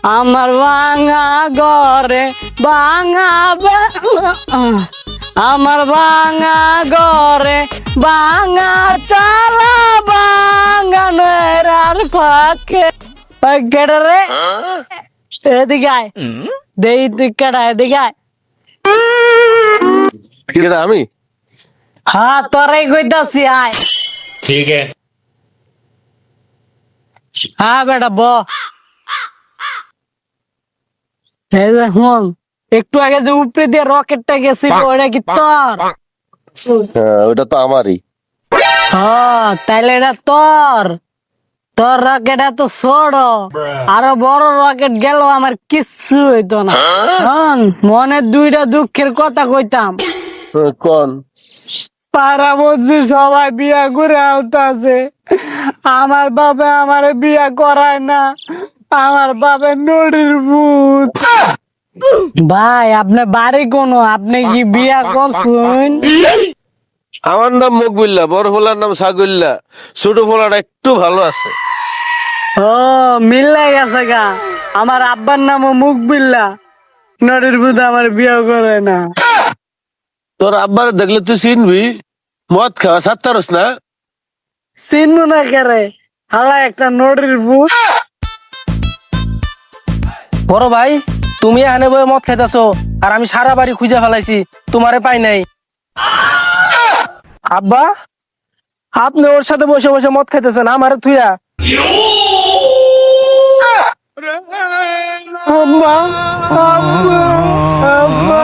আমার ভাঙা ঘরে ভাঙা আমার ভাঙা ঘরে ভাঙা চালা ভাঙানোর আর ফাঁকে কেটে রে এদিকে আয় দেই তুই কেটা এদিকে আয় আমি হ্যাঁ তোরাই কইতাছি আয় ठीक है। হ্যাঁ বেটা ব এই যে হুন একটু আগে যে উপরে দিয়ে রকেটটা গেছিল ওটা কি তোর ওটা তো আমারই। হ্যাঁ তাইলে এটা তোর তোর রকেট তো ছোট আরো বড় রকেট গেল আমার কিচ্ছু হইতো না হন মনে দুইটা দুঃখের কথা কইতাম কোন পাড়া বলছি সবাই বিয়া করে আলতাছে আমার বাবা আমার বিয়া করায় না আমার বাবা নড়ির ভূত ভাই আপনি বাড়ি কোনো আপনি কি বিয়া করছেন আমার নাম মকবিল্লা, বড় ফোলার নাম সাগুল্লা, ছোট ফোলাটা একটু ভালো আছে। ও মিল্লা গেছে গা আমার আব্বার নামও মুকবিল্লা নড়ির ভূত আমার বিয়া করে না তোর আব্বার দেখলে তুই চিনবি, মদ খাওয়া সাত্তারস না। চিনবো না কেরে হালা একটা নড়ির ভূত বড় ভাই তুমি এখানে বয়ে মদ খাইতেছো আর আমি সারা বাড়ি খুঁজে ফেলাইছি তোমারে পাই নাই। আব্বা আপনি ওর সাথে বসে বসে মদ খাইতেছেন আমারে থুইয়া। আম্মা আম্মা আম্মা